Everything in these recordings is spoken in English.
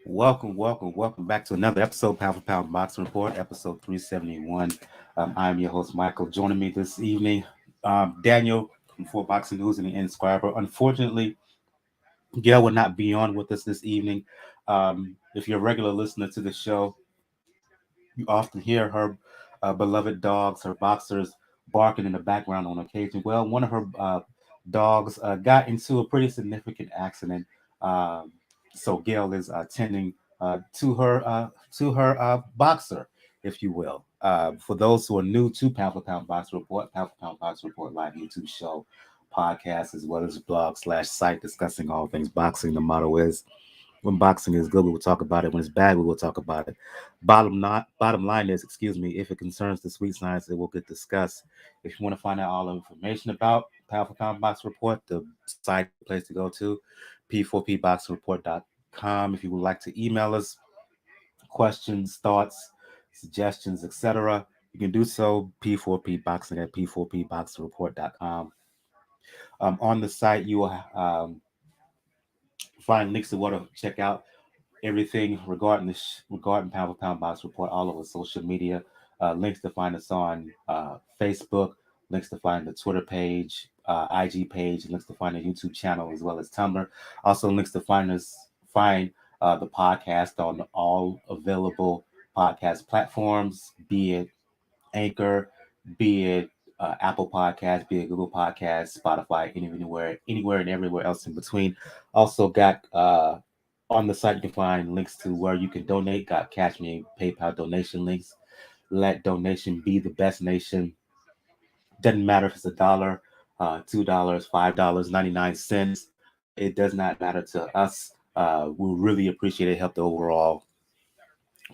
Welcome back to another episode, Pound for Pound Boxing Report, episode 371. I'm your host, Michael. Joining me this evening, Daniel from For Boxing News and the Inscriber. Unfortunately, Gail will not be on with us this evening. If you're a regular listener to the show, you often hear her beloved dogs, her boxers, barking in the background on occasion. Well, one of her dogs got into a pretty significant accident. Um, so Gail is tending to her boxer, if you will. For those who are new to Pound for Pound Box Report, Pound for Pound Box Report live YouTube show, podcast, as well as blog/site discussing all things boxing. The motto is when boxing is good, we will talk about it. When it's bad, we will talk about it. Bottom line is, excuse me, if it concerns the sweet science, it will get discussed. If you want to find out all the information about Powerful Pound Box Report, the site is the place to go to, p4pboxreport.com. If you would like to email us questions, thoughts, suggestions, etc., you can do so, p4pboxing at p4pboxreport.com. On the site, you will find links to what to check out everything regarding regarding Pound for Pound Box Report all over social media. Links to find us on Facebook, links to find the Twitter page, IG page, links to find the YouTube channel as well as Tumblr. Also links to find the podcast on all available podcast platforms, be it Anchor, be it Apple Podcast, be it Google Podcast, Spotify, anywhere and everywhere else in between. Also got on the site you can find links to where you can donate. Got Cash Me, PayPal donation links. Let donation be the best nation. Doesn't matter if it's $1, $2, $5, 99 cents. It does not matter to us. We really appreciate it. Help the overall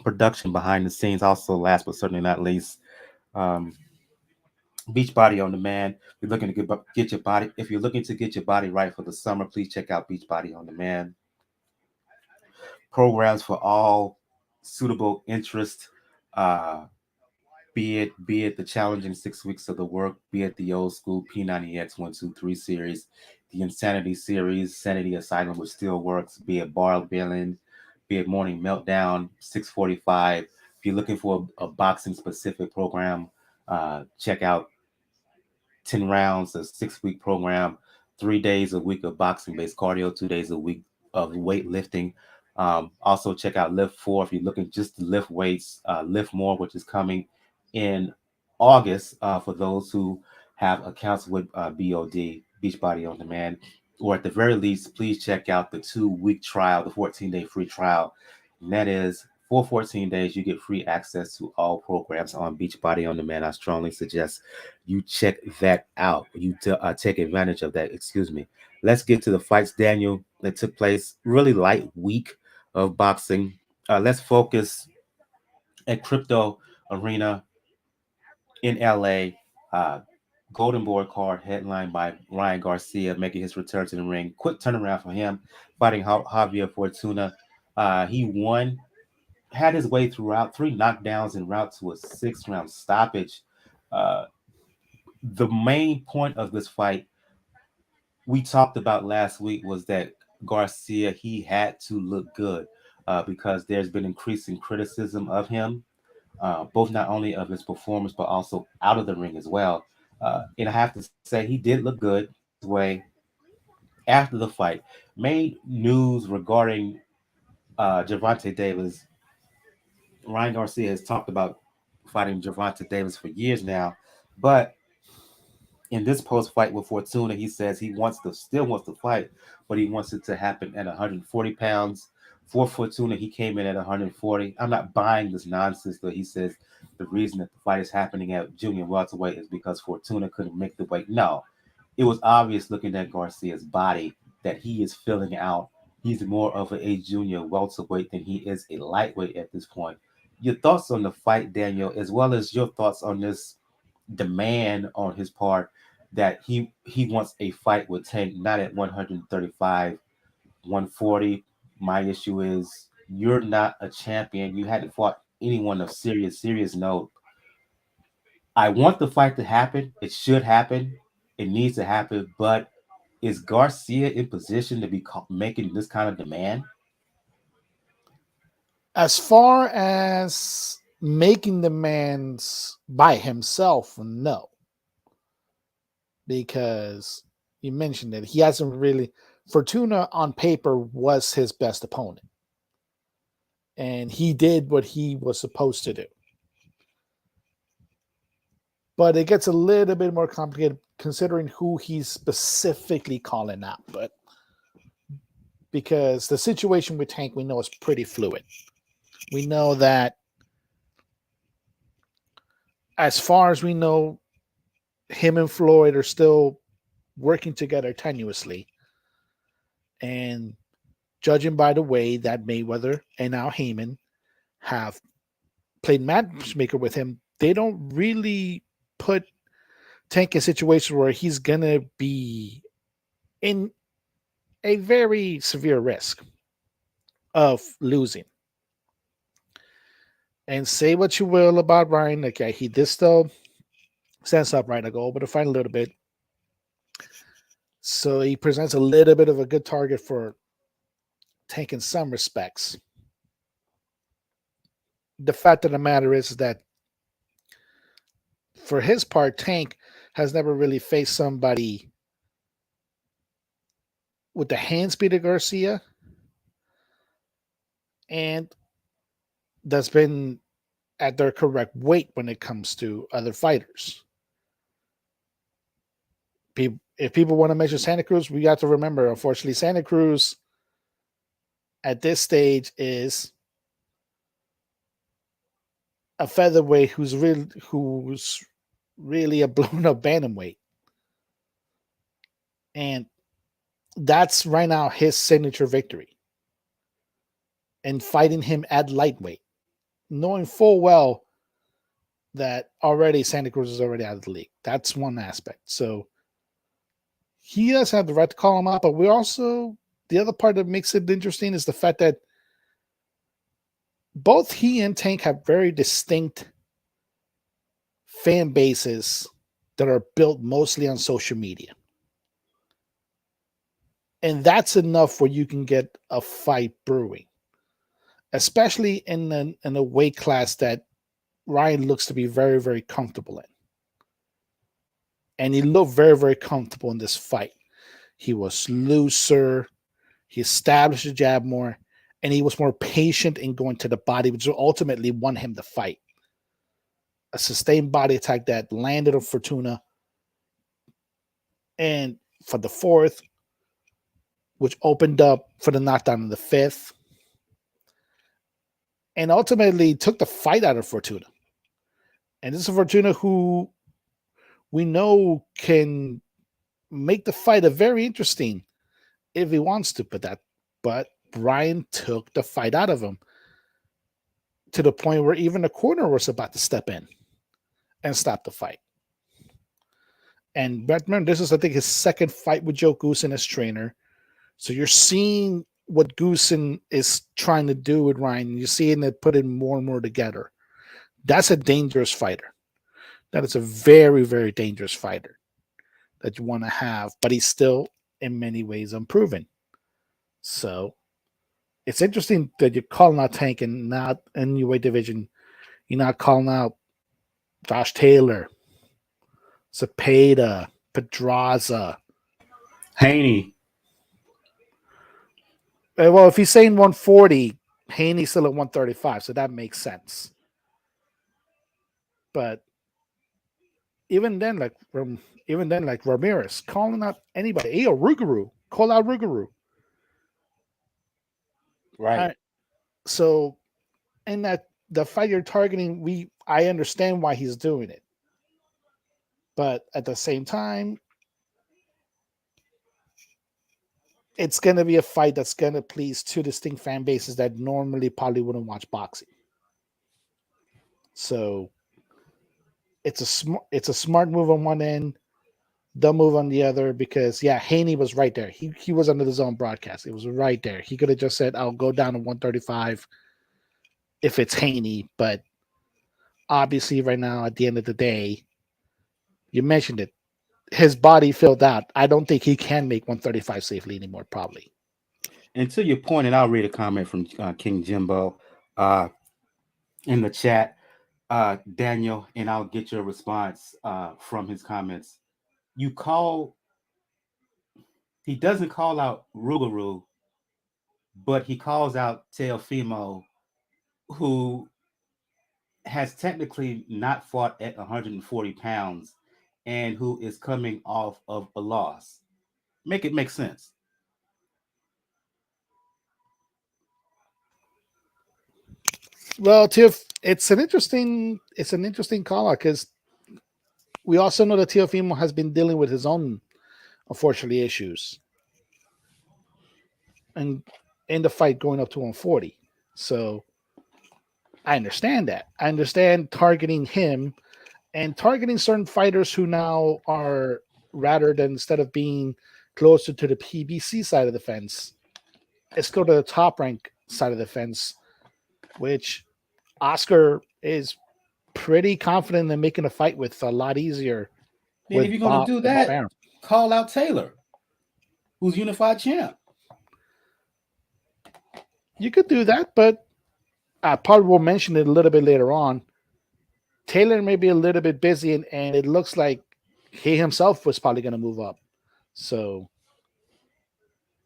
production behind the scenes. Also, last but certainly not least, um, Beachbody on Demand. If you're looking to get your body, if you're looking to get your body right for the summer, please check out Beachbody on Demand. Programs for all suitable interest, uh, be it the challenging 6 weeks of the work, be it the old school P90X 123 series, the Insanity series, Sanity Asylum, which still works, be it Bar Billing, be it Morning Meltdown, 645. If you're looking for a boxing specific program, check out 10 rounds, a 6 week program, 3 days a week of boxing based cardio, 2 days a week of weightlifting. Also, check out Lift 4 if you're looking just to lift weights, Lift More, which is coming in August for those who have accounts with BOD, Beachbody On Demand. Or at the very least, please check out the 2 week trial, the 14-day free trial. And that is for 14 days, you get free access to all programs on Beachbody On Demand. I strongly suggest you check that out. You take advantage of that. Excuse me. Let's get to the fights, Daniel, that took place. Really light week of boxing. Let's focus at Crypto Arena in LA. Uh, Golden Boy card headlined by Ryan Garcia making his return to the ring. Quick turnaround for him, fighting Javier Fortuna. He won, had his way throughout, 3 knockdowns en route to a 6 round stoppage. Uh, the main point of this fight we talked about last week was that Garcia he had to look good because there's been increasing criticism of him, both not only of his performance but also out of the ring as well. And I have to say he did look good his way after the fight. Made news regarding Gervonta Davis. Ryan Garcia has talked about fighting Gervonta Davis for years now, but in this post fight with Fortuna, he says he still wants to fight, but he wants it to happen at 140 pounds. For Fortuna, he came in at 140. I'm not buying this nonsense that he says the reason that the fight is happening at junior welterweight is because Fortuna couldn't make the weight. No, it was obvious looking at Garcia's body that he is filling out. He's more of a junior welterweight than he is a lightweight at this point. Your thoughts on the fight, Daniel, as well as your thoughts on this demand on his part that he wants a fight with Tank, not at 135, 140. My issue is you're not a champion. You hadn't fought anyone of serious note. I want the fight to happen. It should happen. It needs to happen. But is Garcia in position to be making this kind of demand? As far as making demands by himself, no. Because you mentioned it, he hasn't really. Fortuna on paper was his best opponent. And he did what he was supposed to do. But it gets a little bit more complicated considering who he's specifically calling out. But because the situation with Tank we know is pretty fluid. We know that as far as we know, him and Floyd are still working together tenuously. And judging by the way that Mayweather and now Heyman have played matchmaker with him, they don't really put Tank in a situation where he's going to be in a very severe risk of losing. And say what you will about Ryan. Okay, he did still stands up right to go over the fight a little bit. So he presents a little bit of a good target for Tank in some respects. The fact of the matter is that for his part, Tank has never really faced somebody with the hand speed of Garcia, and that's been at their correct weight when it comes to other fighters. If people want to mention Santa Cruz, we got to remember, unfortunately, Santa Cruz at this stage is a featherweight who's really a blown up bantamweight. And that's right now his signature victory. And fighting him at lightweight, knowing full well that already Santa Cruz is already out of the league. That's one aspect. So he does have the right to call him out, but we also, the other part that makes it interesting is the fact that both he and Tank have very distinct fan bases that are built mostly on social media. And that's enough where you can get a fight brewing, especially in a weight class that Ryan looks to be very, very comfortable in. And he looked very, very comfortable in this fight. He was looser. He established the jab more. And he was more patient in going to the body, which ultimately won him the fight. A sustained body attack that landed on Fortuna. And for the fourth, which opened up for the knockdown in the fifth. And ultimately took the fight out of Fortuna. And this is Fortuna who we know can make the fight a very interesting if he wants to, but Brian took the fight out of him to the point where even the corner was about to step in and stop the fight. And remember, this is, I think, his second fight with Joe Goosen as trainer. So you're seeing what Goosen is trying to do with Ryan. You're seeing it put in more and more together. That's a dangerous fighter. That is a very, very dangerous fighter that you want to have, but he's still in many ways unproven. So it's interesting that you're calling out Tank and not in your weight division. You're not calling out Josh Taylor, Zepeda, Pedraza, Haney. Well, if he's saying 140, Haney's still at 135, so that makes sense. But even then, like Ramirez, calling out anybody. Hey, Ruguru, call out Ruguru. Right. So, in that the fight you're targeting, I understand why he's doing it, but at the same time, it's going to be a fight that's going to please two distinct fan bases that normally probably wouldn't watch boxing. So it's a smart move on one end, dumb move on the other, because Haney was right there. He was under the zone broadcast. It was right there. He could have just said, "I'll go down to 135 if it's Haney," but obviously right now at the end of the day, you mentioned it, his body filled out. I don't think he can make 135 safely anymore, probably. And to your point, and I'll read a comment from King Jimbo. uh, in the chat, Daniel, and I'll get your response from his comments. You call, he doesn't call out Rougarou, but he calls out Teofimo, who has technically not fought at 140 pounds and who is coming off of a loss. Make it make sense. Well, Tiff, it's an interesting call out because we also know that Teofimo has been dealing with his own, unfortunately, issues and in the fight going up to 140. So I understand that. I understand targeting him and targeting certain fighters who now are, rather than instead of being closer to the PBC side of the fence, let's go to the top rank side of the fence, which Oscar is pretty confident in making a fight with a lot easier Then if you're gonna do with Bob that, Arum. call out Taylor, who's unified champ. You could do that, but I probably will mention it a little bit later on. Taylor may be a little bit busy, and it looks like he himself was probably going to move up. So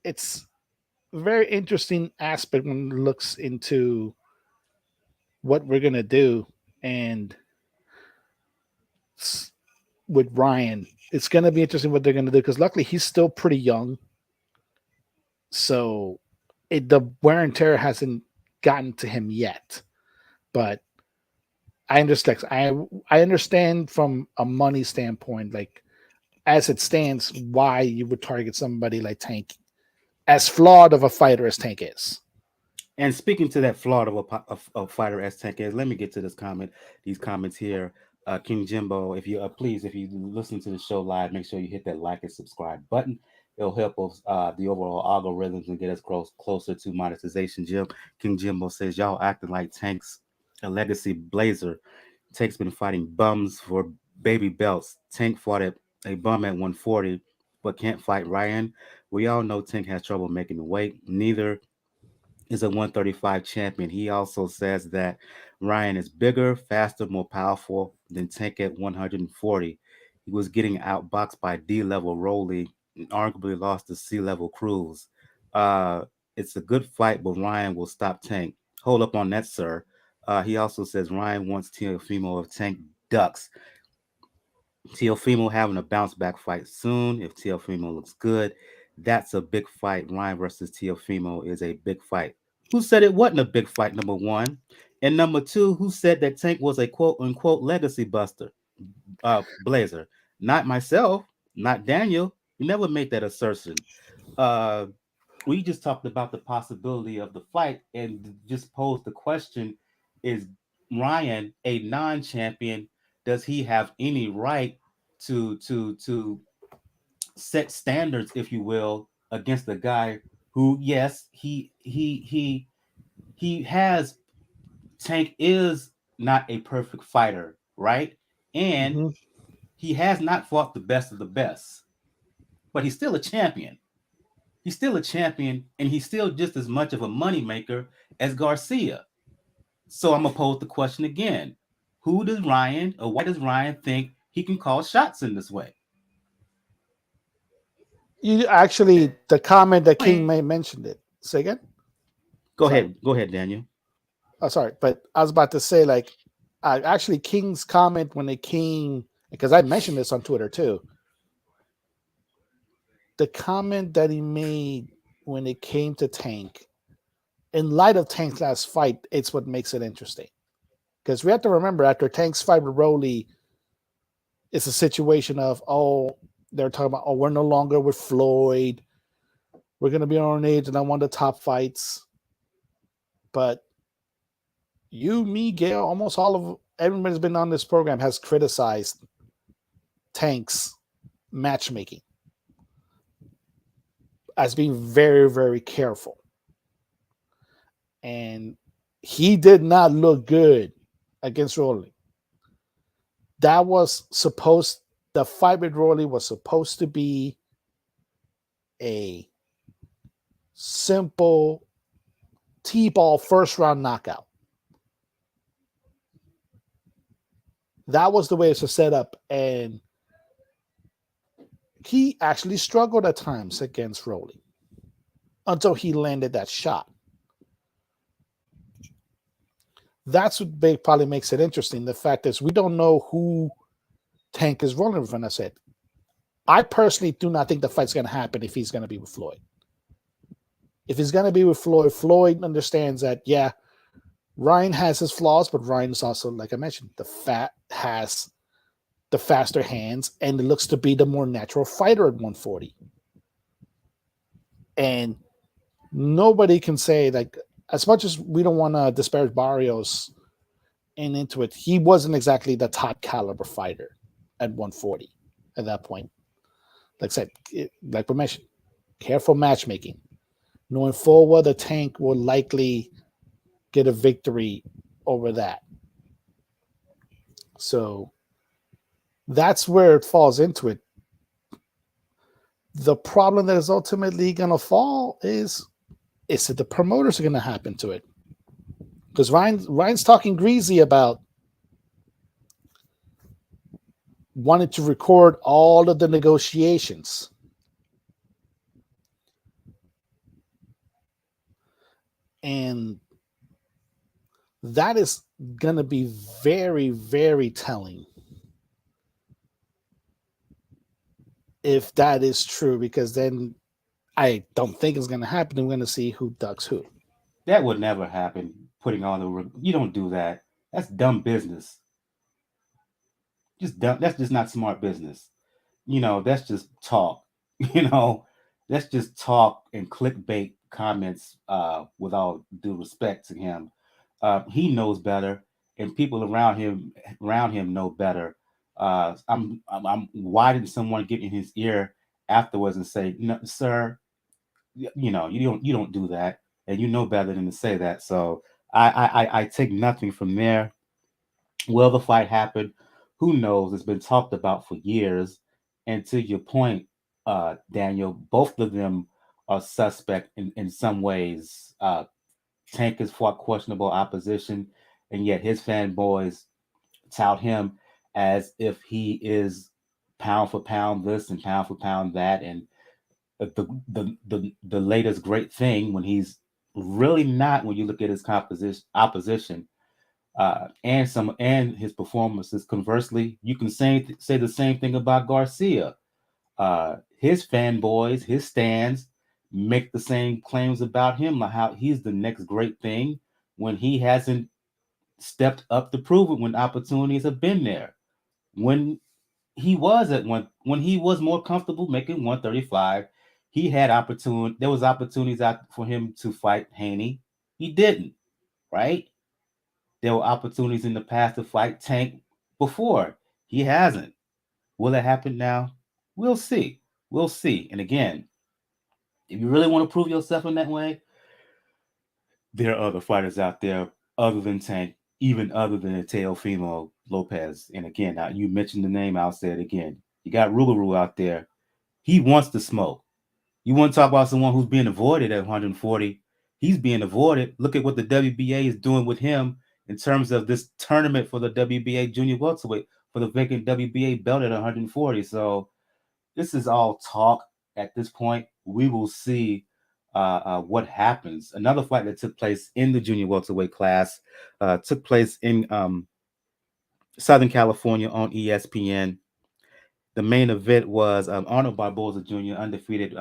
it's a very interesting aspect when it looks into what we're going to do. And with Ryan, it's going to be interesting what they're going to do because luckily he's still pretty young. So the wear and tear hasn't gotten to him yet. But I understand from a money standpoint, like as it stands, why you would target somebody like Tank, as flawed of a fighter as Tank is. And speaking to that flawed of a fighter as Tank is, let me get to this comment. These comments here, King Jimbo. If you please, if you listen to the show live, make sure you hit that like and subscribe button. It'll help us the overall algorithms and get us closer to monetization. King Jimbo says y'all acting like Tank's a legacy blazer. Tank's been fighting bums for baby belts. Tank fought a bum at 140, but can't fight Ryan. We all know Tank has trouble making the weight. Neither is a 135 champion. He also says that Ryan is bigger, faster, more powerful than Tank at 140. He was getting outboxed by D level Rolly and arguably lost to C level Cruz. Uh, it's a good fight, but Ryan will stop Tank. Hold up on that, sir. He also says Ryan wants Teofimo of Tank ducks. Teofimo having a bounce back fight soon. If Teofimo looks good, that's a big fight. Ryan versus Teofimo is a big fight. Who said it wasn't a big fight? Number one, and number two, who said that Tank was a quote unquote legacy buster? Blazer, not myself, not Daniel. You never made that assertion. Uh, we just talked about the possibility of the fight and just posed the question: is Ryan a non-champion? Does he have any right to set standards, if you will, against a guy who, yes, he has Tank is not a perfect fighter, right? And Mm-hmm. he has not fought the best of the best, but he's still a champion. He's still a champion, and he's still just as much of a moneymaker as Garcia. So I'm gonna pose the question again: who does Ryan, or why does Ryan think he can call shots in this way? You actually, the comment that King Wait, may mentioned it. Say again. Sorry. go ahead, Daniel. Oh, sorry. But I was about to say, like, actually, King's comment when it came, because I mentioned this on Twitter too. The comment that he made when it came to Tank, in light of Tank's last fight, it's what makes it interesting. Because we have to remember, after Tank's fight with Rolly, it's a situation of, oh, they're talking about, oh, we're no longer with Floyd. We're going to be on our own age and I want the top fights. But you, me, Gail, almost all of everybody's been on this program has criticized Tank's matchmaking as being very, very careful. And he did not look good against Rolly. That was supposed, the fight with Rolly was supposed to be a simple T-ball first round knockout. That was the way it's set up, and he actually struggled at times against Rolly until he landed that shot. That's what probably makes it interesting. The fact is, we don't know who Tank is rolling with. And I said, I personally do not think the fight's going to happen if he's going to be with Floyd. If he's going to be with Floyd, Floyd understands that, yeah, Ryan has his flaws, but Ryan is also, like I mentioned, has the faster hands and it looks to be the more natural fighter at 140. And nobody can say, like, as much as we don't want to disparage Barrios and into it, he wasn't exactly the top caliber fighter at 140 at that point. Like I said, like we mentioned, careful matchmaking, knowing full well the Tank will likely get a victory over that. So that's where it falls into it. The problem that is ultimately going to fall is that the promoters are going to happen to it. Because Ryan's talking greasy about wanting to record all of the negotiations. And that is going to be very, very telling if that is true, because then I don't think it's going to happen. We're going to see who ducks who. That would never happen. Putting on you don't do that. That's dumb business. Just dumb. That's just not smart business. That's just talk. You know, that's just talk and clickbait comments. With all due respect to him, he knows better, and people around him know better. Why didn't someone get in his ear afterwards and say, "No, sir, you don't do that, and you know better than to say that." So I take nothing from there. Will the fight happen? Who knows? It's been talked about for years. And to your point, Daniel, both of them are suspect in some ways. Tank has fought questionable opposition, and yet his fanboys tout him as if he is pound for pound this and pound for pound that, and the latest great thing when he's really not when you look at his composition opposition and his performances. Conversely, you can say the same thing about Garcia. His fanboys, his stands make the same claims about him, like how he's the next great thing when he hasn't stepped up to prove it when opportunities have been there. When when he was more comfortable making 135, he had opportunity. There was opportunities out for him to fight Haney. He didn't, right? There were opportunities in the past to fight Tank before. He hasn't. Will it happen now? We'll see. We'll see. And again, if you really want to prove yourself in that way, there are other fighters out there other than Tank, even other than Teofimo Lopez. And again, now you mentioned the name, I'll say it again. You got Rougarou out there. He wants to smoke. You want to talk about someone who's being avoided at 140? He's being avoided. Look at what the WBA is doing with him in terms of this tournament for the WBA junior welterweight for the vacant WBA belt at 140. So this is all talk at this point. We will see what happens. Another fight that took place in the junior welterweight class took place in Southern California on ESPN. The main event was Arnold Barboza Jr., undefeated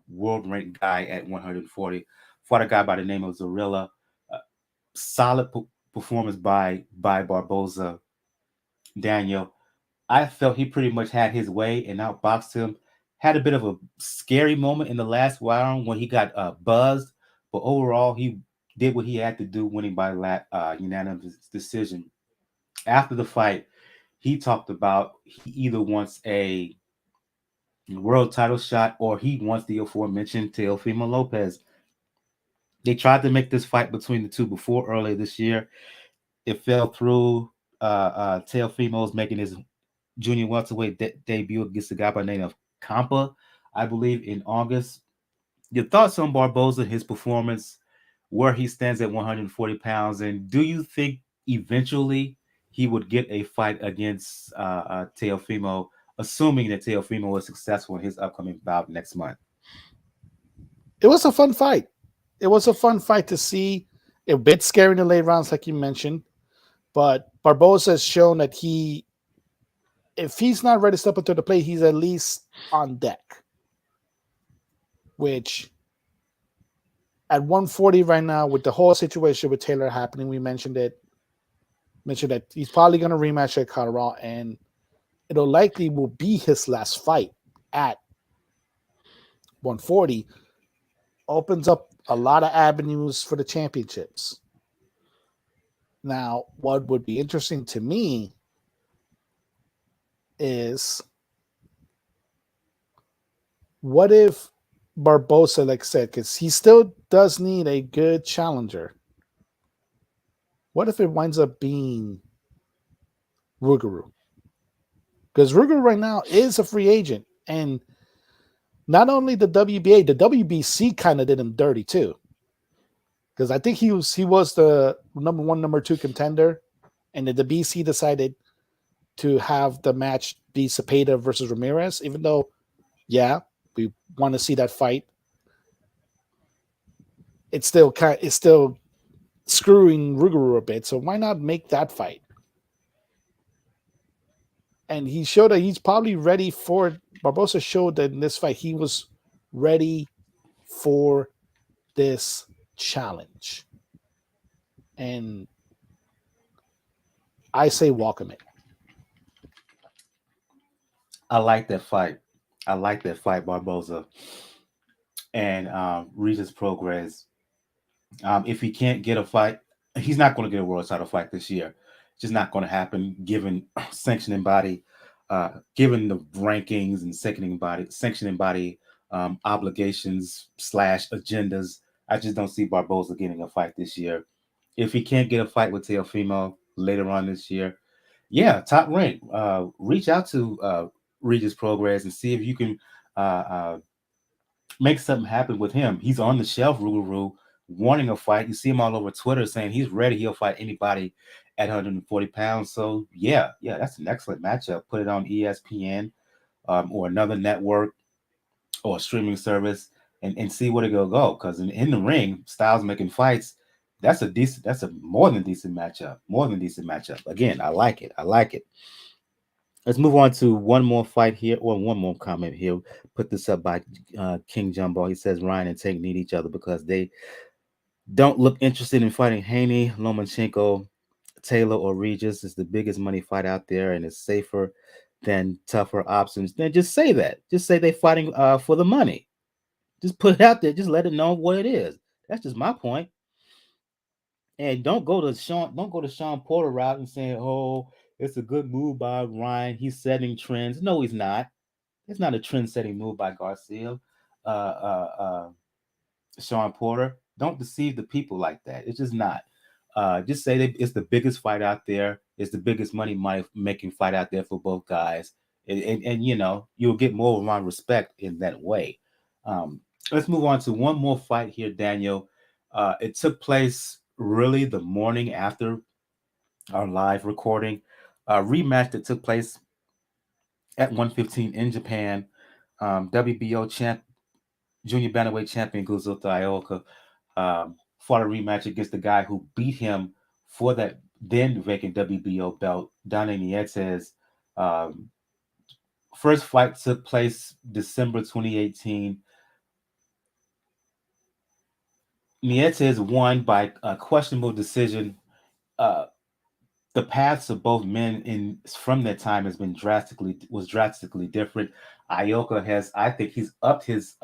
world ranked guy at 140. Fought a guy by the name of Zorrillla. Uh, Solid performance by Barboza. Daniel, I felt he pretty much had his way and outboxed him. Had a bit of a scary moment in the last round when he got buzzed, but overall he did what he had to do, winning by unanimous decision. After the fight, he talked about he either wants a world title shot or he wants the aforementioned Teofimo Lopez. They tried to make this fight between the two before earlier this year. It fell through. Teofimo's making his junior welterweight debut against a guy by the name of Campa, I believe, in August. Your thoughts on Barboza, his performance, where he stands at 140 pounds, and do you think eventually he would get a fight against Teofimo, assuming that Teofimo was successful in his upcoming bout next month. It was a fun fight. It was a fun fight to see. A bit scary in the late rounds, like you mentioned, but Barboza has shown that if he's not ready to step up to the plate, he's at least on deck. Which at 140 right now, with the whole situation with Taylor happening, we mentioned it. Mentioned that he's probably going to rematch at Colorado, and it'll likely will be his last fight at 140. Opens up a lot of avenues for the championships. Now, what would be interesting to me is what if Barboza, like I said, because he still does need a good challenger. What if it winds up being Rougarou? Because Rougarou right now is a free agent, and not only the WBA, the WBC kind of did him dirty too. Because I think he was the number one, number two contender, and the BC decided to have the match be Cepeda versus Ramirez, even though, yeah, we want to see that fight. It's still screwing Rougarou a bit. So why not make that fight? And he showed that he's probably ready for it. Barboza showed that in this fight he was ready for this challenge. And I say welcome it. I like that fight. I like that fight, Barboza and Regis Progress. If he can't get a fight, he's not going to get a world title fight this year. It's just not going to happen, given sanctioning body, given the rankings and sanctioning body obligations slash agendas. I just don't see Barboza getting a fight this year. If he can't get a fight with Teofimo later on this year, yeah, top rank. Reach out to Regis Progress and see if you can uh, uh, make something happen with him. He's on the shelf, Rougarou, wanting a fight. You see him all over Twitter saying he's ready. He'll fight anybody at 140 pounds. So yeah, that's an excellent matchup. Put it on ESPN or another network or a streaming service and see where it'll go. Because in the ring, Styles making fights. That's a more than decent matchup. More than decent matchup. Again, I like it. I like it. Let's move on to one more fight here, or one more comment here. Put this up by King Jumbo. He says Ryan and Tank need each other because they don't look interested in fighting Haney, Lomachenko, Taylor, or Regis. It's the biggest money fight out there, and it's safer than tougher options. Then just say that. Just say they're fighting for the money. Just put it out there. Just let it know what it is. That's just my point. And don't go to Sean Porter route and saying, "Oh, it's a good move by Ryan. He's setting trends." No, he's not. It's not a trend-setting move by Garcia. Uh, uh, uh, Sean Porter. Don't deceive the people like that. It's just not. Just say that it's the biggest fight out there. It's the biggest money making fight out there for both guys, and you know you'll get more of my respect in that way. Um, let's move on to one more fight here, Daniel. It took place really the morning after our live recording. Rematch that took place at 115 in Japan. WBO champ, junior bantamweight champion Kazuto Ioka fought a rematch against the guy who beat him for that then vacant WBO belt, Donnie Nietes. Um, First fight took place December 2018. Nietes won by a questionable decision. Uh, the paths of both men in from that time was drastically different. Ioka has, I think, he's upped his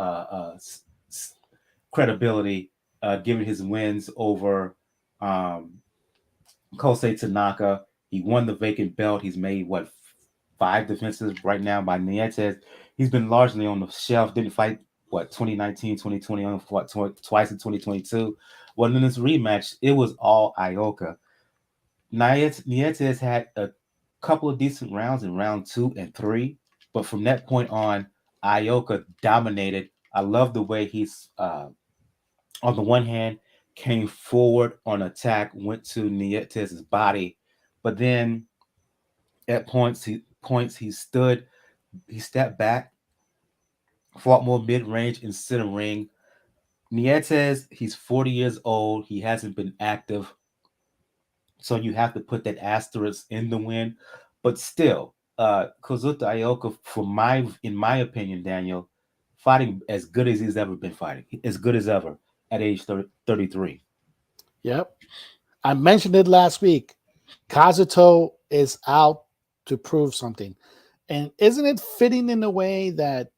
credibility, given his wins over um, Kosei Tanaka. He won the vacant belt. He's made what, five defenses right now by Nietes. He's been largely on the shelf. Didn't fight what, 2019, 2020, only fought twice in 2022. Well, in this rematch, it was all Ioka. Nietes had a couple of decent rounds in round 2 and 3, but from that point on, Ioka dominated. I love the way he's on the one hand came forward on attack, went to Nietes' body, But then at he stepped back, fought more mid range and center ring. Nietes, he's 40 years old. He hasn't been active, so you have to put that asterisk in the win. But still, Kazuto Ioka, in my opinion, Daniel, fighting as good as he's ever been fighting, as good as ever at age 33. Yep. I mentioned it last week. Kazuto is out to prove something. And isn't it fitting in a way that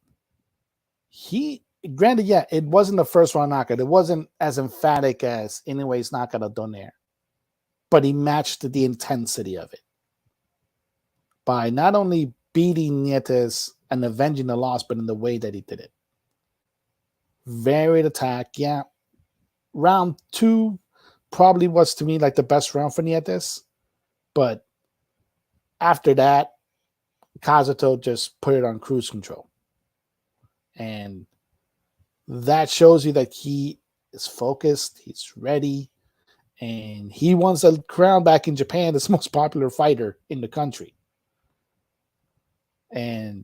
he, granted, yeah, it wasn't the first round knockout. It wasn't as emphatic as anyways knockout of Donnie, but he matched the intensity of it by not only beating Nietes and avenging the loss, but in the way that he did it. Varied attack, yeah. Round 2 probably was to me like the best round for Nietes, but after that, Kazuto just put it on cruise control. And that shows you that he is focused, he's ready, and he wants a crown back in Japan, the most popular fighter in the country. And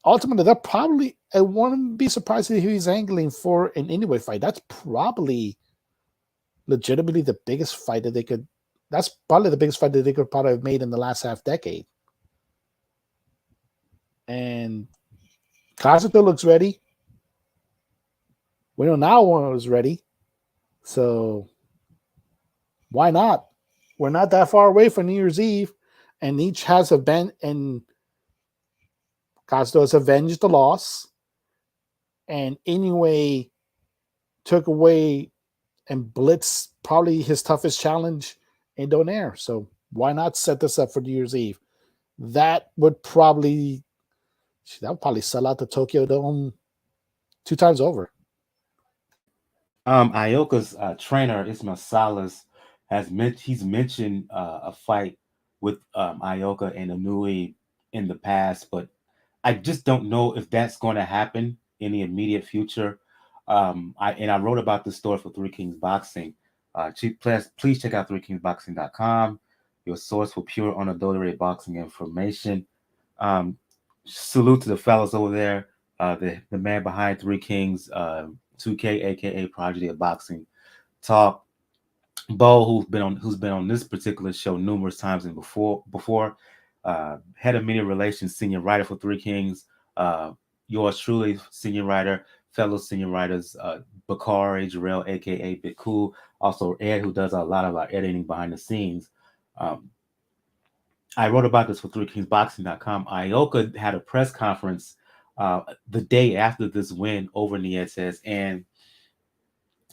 ultimately, that probably, I wouldn't be surprised if he's angling for an anyway fight. That's probably legitimately the biggest fight that they could, that's probably the biggest fight that they could probably have made in the last half decade. And Kazuto looks ready. We know now one is ready. So why not? We're not that far away from New Year's Eve, and each has and Kazuto has avenged the loss, and anyway took away and blitzed probably his toughest challenge in Donaire. So why not set this up for New Year's Eve? That would probably sell out the Tokyo Dome 2 times over. Ioka's trainer Ismail Salas he's mentioned a fight with Ioka and Anui in the past, but I just don't know if that's going to happen in the immediate future. I wrote about this story for Three Kings Boxing. Please check out threekingsboxing.com, your source for pure unadulterated boxing information. Um, Salute to the fellas over there, the man behind Three Kings, 2K, aka Prodigy of Boxing Talk. Bo, who's been on this particular show numerous times and before, head of media relations, senior writer for Three Kings. Yours truly, senior writer, fellow senior writers, Bakari Jarrell, aka Big Cool, also Ed, who does a lot of our editing behind the scenes. Um, I wrote about this for ThreeKingsBoxing.com. Ioka had a press conference the day after this win over Nietes, and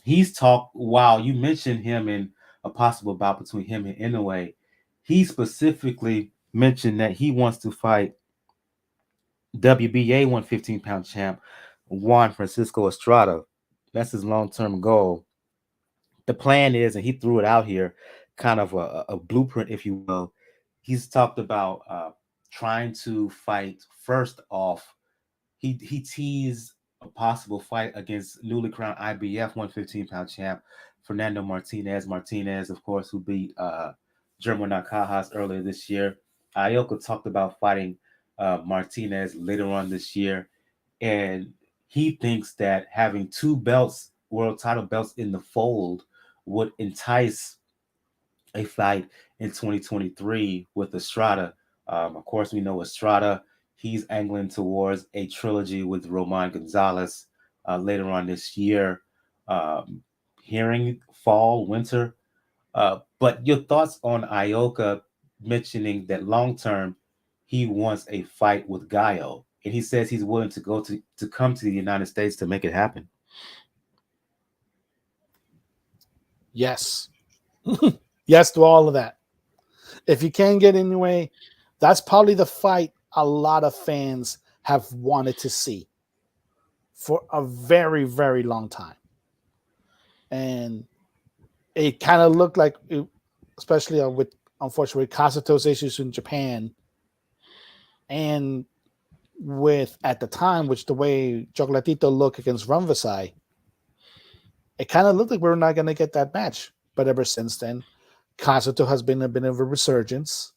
he's talked. Wow, you mentioned him in a possible bout between him and Inoue. He specifically mentioned that he wants to fight WBA 115-pound champ Juan Francisco Estrada. That's his long-term goal. The plan is, and he threw it out here, kind of a blueprint, if you will. He's talked about trying to fight first off. He teased a possible fight against newly crowned IBF 115-pound champ Fernando Martinez. Martinez, of course, who beat German Nakajas earlier this year. Ioka talked about fighting Martinez later on this year, and he thinks that having 2 belts, world title belts in the fold, would entice a fight in 2023 with Estrada. Of course, we know Estrada. He's angling towards a trilogy with Roman Gonzalez later on this year. Um, Hearing fall, winter. But your thoughts on Ioka mentioning that long term he wants a fight with Gallo, and he says he's willing to come to the United States to make it happen. Yes. Yes to all of that. If you can get anyway, that's probably the fight a lot of fans have wanted to see for a very, very long time. And it kind of looked like, especially with, unfortunately, Kazuto's issues in Japan, and with, at the time, which the way Chocolatito looked against Rumvasai, it kind of looked like we were not going to get that match. But ever since then, Kazuto has been a bit of a resurgence,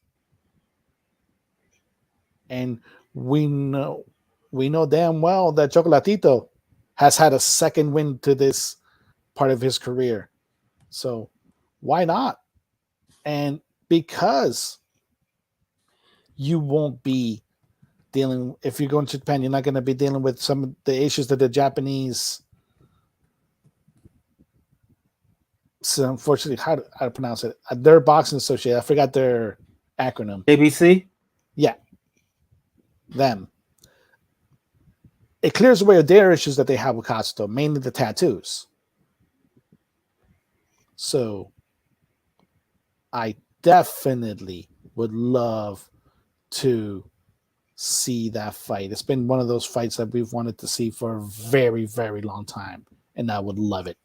and we know we know damn well that Chocolatito has had a second win to this part of his career. So why not? And because you won't be dealing if you're going to Japan, you're not going to be dealing with some of the issues that the Japanese. So unfortunately, how to pronounce it? Their boxing association. I forgot their acronym. ABC. Yeah, them. It clears away their issues that they have with Kazuto, mainly the tattoos. So I definitely would love to see that fight. It's been one of those fights that we've wanted to see for a very, very long time, and I would love it.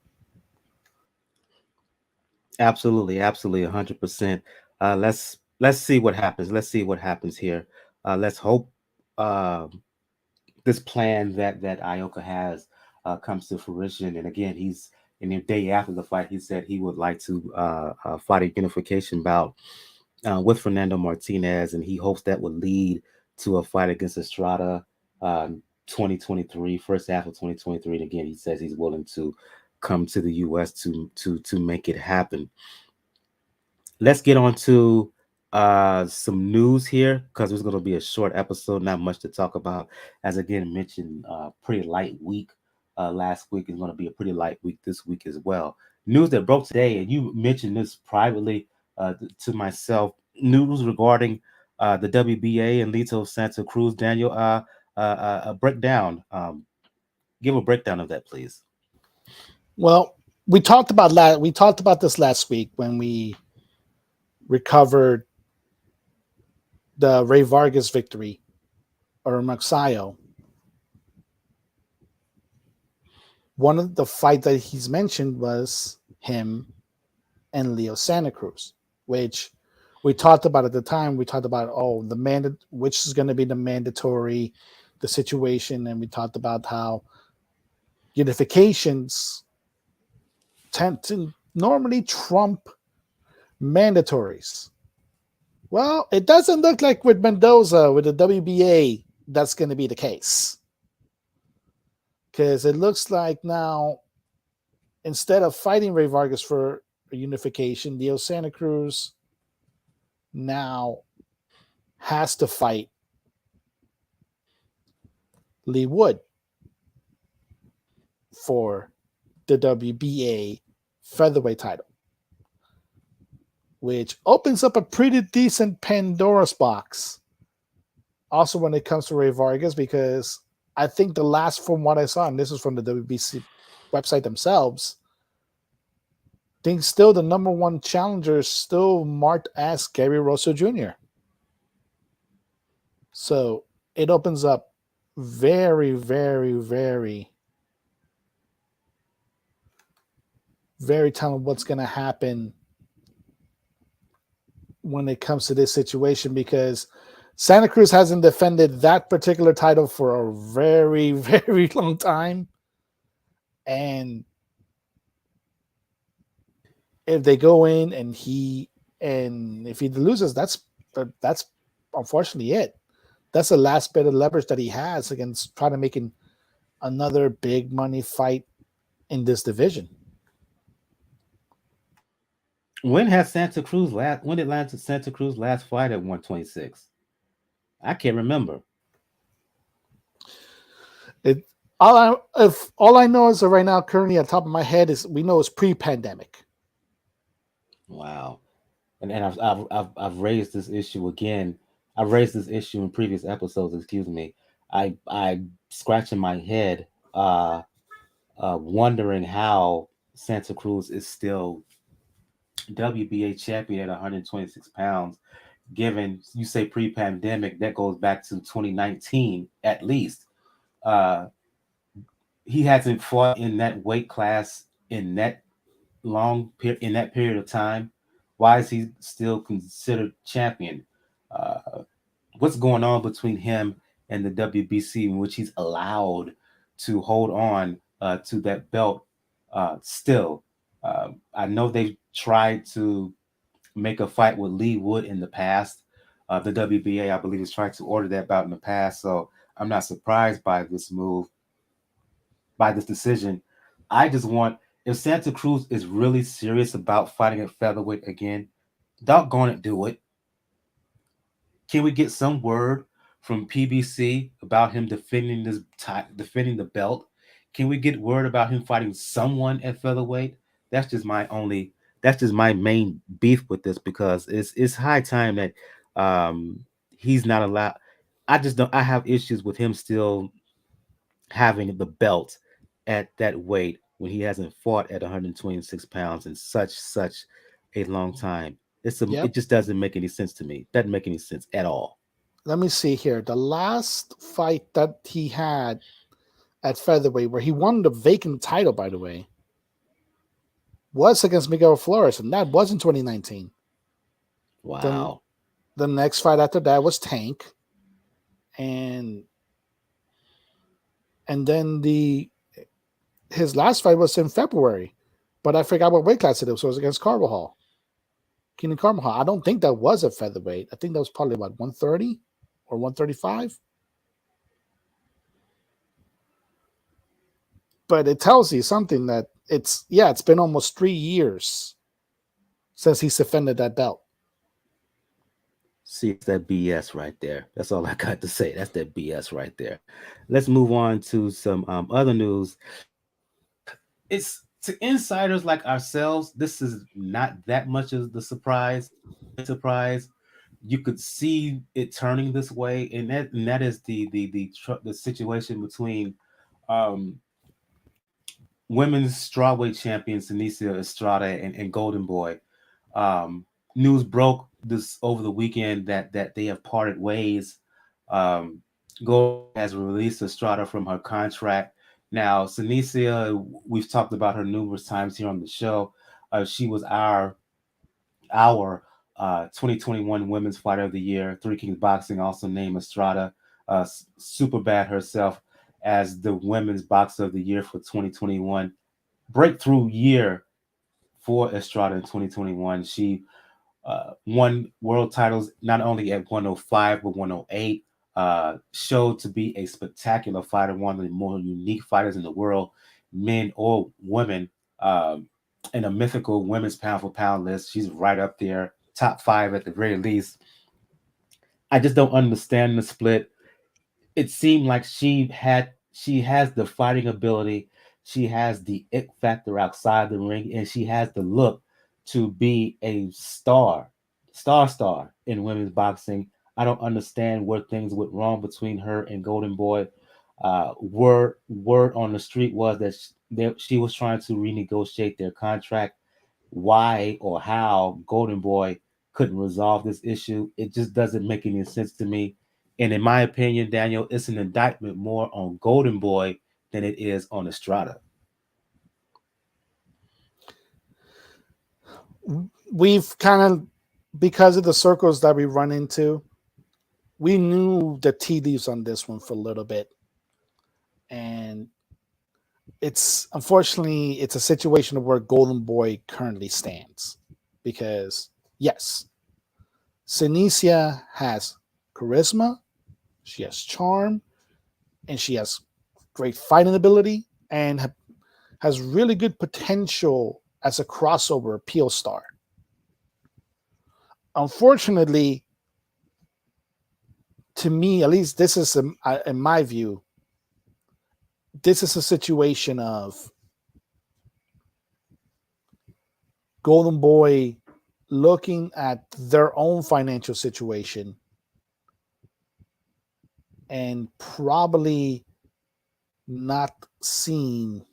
Absolutely, absolutely, 100%. Let's see what happens. Let's see what happens here. Let's hope uh, this plan that Ioka has comes to fruition. And again, he's in the day after the fight, he said he would like to fight a unification bout with Fernando Martinez, and he hopes that would lead to a fight against Estrada, uh, 2023, first half of 2023. And again, he says he's willing to come to the U.S. to make it happen. Let's get on to some news here because it's going to be a short episode, not much to talk about. As again mentioned, pretty light week last week is going to be a pretty light week this week as well. News that broke today, and you mentioned this privately to myself. News regarding the WBA and Leo Santa Cruz. Daniel, a breakdown. Give a breakdown of that, please. Well, we talked about this last week when we recovered the Rey Vargas victory or Maxayo. One of the fight that he's mentioned was him and Leo Santa Cruz, which we talked about at the time. We talked about which is going to be the mandatory, the situation, and we talked about how unifications tend to normally trump mandatories. Well, it doesn't look like with Mendoza with the WBA that's going to be the case, because it looks like now instead of fighting Rey Vargas for a unification, Leo Santa Cruz now has to fight Leigh Wood for the WBA featherweight title, which opens up a pretty decent Pandora's box. Also, when it comes to Rey Vargas, because I think the last from what I saw, and this is from the WBC website themselves, I think still the number one challenger is still marked as Gary Rosso Jr. So it opens up very, very, very, very telling what's going to happen when it comes to this situation, because Santa Cruz hasn't defended that particular title for a very, very long time. And if they go in and if he loses, that's unfortunately it. That's the last bit of leverage that he has against trying to make another big money fight in this division. When has Santa Cruz last? When did Santa Cruz last fight at 126? I can't remember. It all I know is that right now, currently on top of my head, is we know it's pre-pandemic. Wow. And I've raised this issue again. I've raised this issue in previous episodes. Excuse me. I scratching my head, wondering how Santa Cruz is still WBA champion at 126 pounds. Given you say pre-pandemic, that goes back to 2019 at least. Uh, he hasn't fought in that weight class in that in that period of time. Why is he still considered champion? Uh, what's going on between him and the WBC in which he's allowed to hold on to that belt still? I know they've tried to make a fight with Leigh Wood in the past. The WBA, I believe, has tried to order that bout in the past, so I'm not surprised by this move, by this decision. I just want, if Santa Cruz is really serious about fighting at featherweight again, doggone it, do it. Can we get some word from PBC about him defending defending the belt? Can we get word about him fighting someone at featherweight? That's just my only. That's just my main beef with this because it's high time that um, he's not allowed. I just don't. I have issues with him still having the belt at that weight when he hasn't fought at 126 pounds in such a long time. Yep. It just doesn't make any sense to me. Doesn't make any sense at all. Let me see here. The last fight that he had at featherweight, where he won the vacant title, by the way, was against Miguel Flores, and that was in 2019. Then Wow. the next fight after that was Tank, and then his last fight was in February, but I forgot what weight class it was. So it was against Carvajal, Keenan Carvajal. I don't think that was a featherweight. I think that was probably what 130 or 135. But it tells you something that it's been almost 3 years since he's defended that belt. See, it's that BS right there. That's all I got to say. That's that BS right there. Let's move on to some other news. It's to insiders like ourselves. This is not that much of the surprise. Surprise. You could see it turning this way, and that is the situation between um, women's strawweight champion Seniesa Estrada and Golden Boy. Um, News broke this over the weekend that they have parted ways. Um, Golden Boy has released Estrada from her contract. Now, Seniesa, we've talked about her numerous times here on the show. She was our 2021 Women's Fighter of the Year. Three Kings Boxing also named Estrada super bad herself as the Women's Boxer of the Year for 2021. Breakthrough year for Estrada in 2021. She won world titles not only at 105 but 108. Showed to be a spectacular fighter, one of the more unique fighters in the world, men or women. In a mythical women's pound for pound list, she's right up there, top five at the very least. I just don't understand the split. It seemed like she has the fighting ability, she has the it factor outside the ring, and she has the look to be a star in women's boxing. I don't understand where things went wrong between her and Golden Boy. Word on the street was that she was trying to renegotiate their contract. Why or how Golden Boy couldn't resolve this issue, it just doesn't make any sense to me. And in my opinion, Daniel, it's an indictment more on Golden Boy than it is on Estrada. We've kind of, because of the circles that we run into, we knew the tea leaves on this one for a little bit. And it's unfortunately it's a situation of where Golden Boy currently stands. Because yes, Seniesa has charisma, she has charm, and she has great fighting ability and has really good potential as a crossover appeal star. Unfortunately, to me, at least this is, in my view, this is a situation of Golden Boy looking at their own financial situation and probably not seeing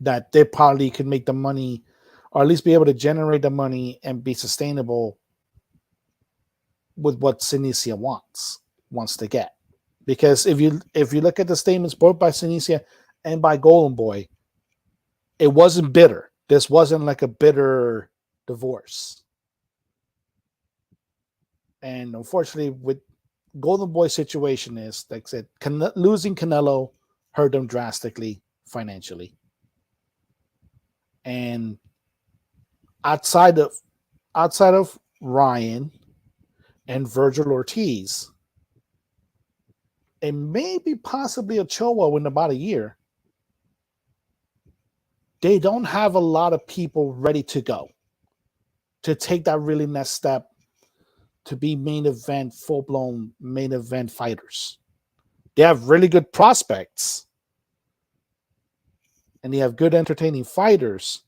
that they probably could make the money, or at least be able to generate the money and be sustainable with what Seniesa wants to get. Because if you look at the statements both by Seniesa and by Golden Boy, it wasn't bitter. This wasn't like a bitter divorce. And unfortunately, with Golden Boy's situation is, like I said, losing Canelo hurt them drastically financially. And outside of outside of Ryan and Virgil Ortiz, and maybe possibly Ochoa in about a year, they don't have a lot of people ready to go to take that really next step to be main event, full blown main event fighters. They have really good prospects and they have good entertaining fighters,